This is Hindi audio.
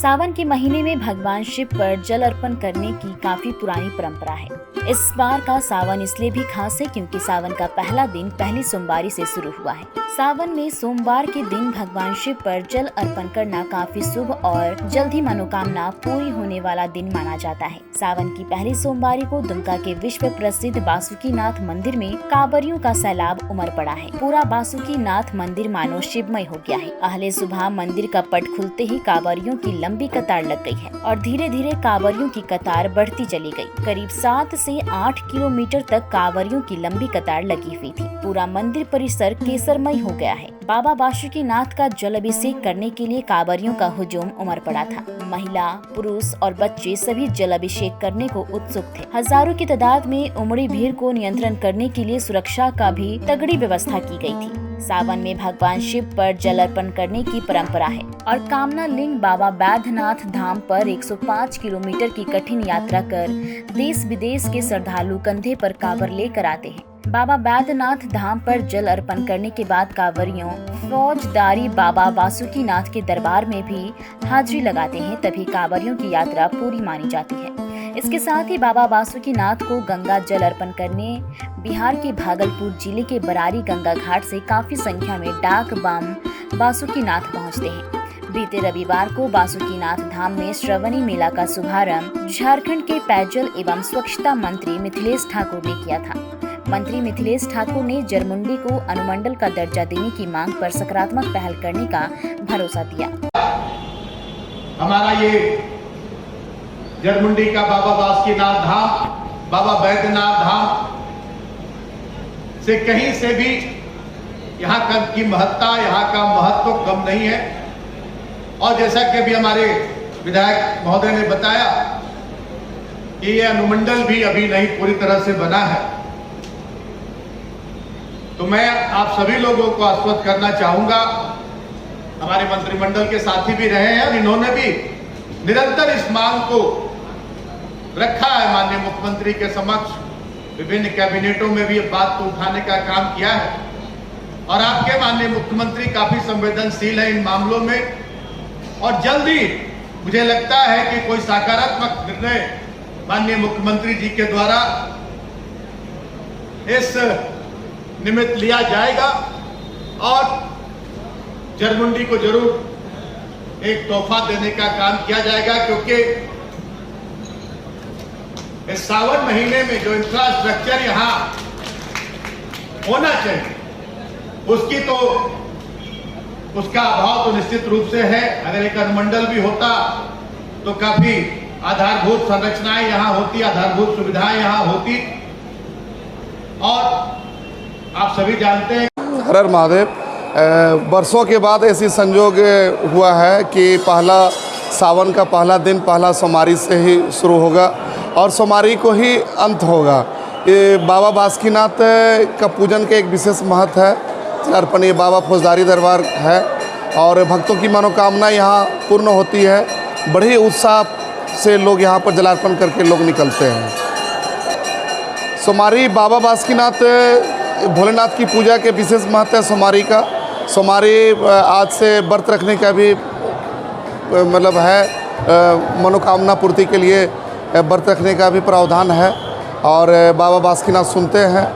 सावन के महीने में भगवान शिव पर जल अर्पण करने की काफी पुरानी परंपरा है। इस बार का सावन इसलिए भी खास है क्योंकि सावन का पहला दिन पहली सोमवारी से शुरू हुआ है। सावन में सोमवार के दिन भगवान शिव पर जल अर्पण करना काफी शुभ और जल्द ही मनोकामना पूरी होने वाला दिन माना जाता है। सावन की पहली सोमवारी को दुमका के विश्व प्रसिद्ध बासुकीनाथ मंदिर में कांवरियों का सैलाब उमड़ पड़ा है। पूरा बासुकीनाथ मंदिर मानो शिवमय हो गया है। पहले सुबह मंदिर का पट खुलते ही कांवरियों की लंबी कतार लग गई है और धीरे धीरे कांवरियों की कतार बढ़ती चली गई। करीब 7 से 8 किलोमीटर तक कांवरियों की लंबी कतार लगी हुई थी। पूरा मंदिर परिसर केसरमय हो गया है। बाबा बासुकीनाथ का जल अभिषेक करने के लिए कांवरियों का हुजूम उमड़ पड़ा था। महिला, पुरुष और बच्चे सभी जल अभिषेक करने को उत्सुक थे। हजारों की तादाद में उमड़ी भीड़ को नियंत्रण करने के लिए सुरक्षा का भी तगड़ी व्यवस्था की गई थी। सावन में भगवान शिव पर जल अर्पण करने की परंपरा है और कामना लिंग बाबा बैद्यनाथ धाम पर 105 किलोमीटर की कठिन यात्रा कर देश विदेश के श्रद्धालु कंधे पर कांवर लेकर आते हैं। बाबा बैद्यनाथ धाम पर जल अर्पण करने के बाद कांवरियों फौजदारी बाबा बासुकीनाथ के दरबार में भी हाजिरी लगाते हैं, तभी कांवरियों की यात्रा पूरी मानी जाती है। इसके साथ ही बाबा बासुकीनाथ को गंगा जल अर्पण करने बिहार के भागलपुर जिले के बरारी गंगा घाट से काफी संख्या में डाक बम बासुकीनाथ पहुंचते हैं। बीते रविवार को बासुकीनाथ धाम में श्रवणी मेला का शुभारंभ झारखंड के पेयजल एवं स्वच्छता मंत्री मिथिलेश ठाकुर ने किया था। मंत्री मिथिलेश ठाकुर ने जरमुंडी को अनुमंडल का दर्जा देने की मांग पर सकारात्मक पहल करने का भरोसा दिया। हमारा ये जरमुंडी का बाबा बासुकीनाथ धाम, बाबा बैद्यनाथ धाम से कहीं से भी यहाँ की महत्ता, यहाँ का महत्व कम नहीं है। और जैसा कि अभी हमारे विधायक महोदय ने बताया कि ये अनुमंडल भी अभी नहीं पूरी तरह से बना है, तो मैं आप सभी लोगों को आश्वस्त करना चाहूंगा। हमारे मंत्रिमंडल के साथी भी रहे हैं और इन्होंने भी निरंतर इस मांग को रखा है माननीय मुख्यमंत्री के समक्ष। विभिन्न कैबिनेटों में भी ये बात को उठाने का काम किया है और आपके माननीय मुख्यमंत्री काफी संवेदनशील है इन मामलों में और जल्दी मुझे लगता है कि कोई सकारात्मक निर्णय माननीय मुख्यमंत्री जी के द्वारा इस निमित्त लिया जाएगा और जरमुंडी को जरूर एक तोहफा देने का काम किया जाएगा, क्योंकि इस सावन महीने में जो इंफ्रास्ट्रक्चर यहाँ होना चाहिए उसका अभाव तो निश्चित रूप से है। अगर एक अनुमंडल भी होता तो काफी आधारभूत संरचनाएं यहाँ होती, आधारभूत सुविधाएं यहाँ होती। और आप सभी जानते हैं हर हर महादेव। वर्षों के बाद ऐसी संजोग हुआ है कि पहला सावन का पहला दिन पहला सोमवारी से ही शुरू होगा और सोमवारी को ही अंत होगा। ये बाबा बासुकीनाथ का पूजन के एक विशेष महत्व है। अर्पण ये बाबा फौजदारी दरबार है और भक्तों की मनोकामना यहाँ पूर्ण होती है। बड़े उत्साह से लोग यहाँ पर जलार्पण करके लोग निकलते हैं। सोमवारी बाबा बासुकीनाथ भोलेनाथ की पूजा के विशेष महत्व है। सोमवारी आज से व्रत रखने का भी मतलब है, मनोकामना पूर्ति के लिए व्रत रखने का भी प्रावधान है और बाबा बासुकीनाथ सुनते हैं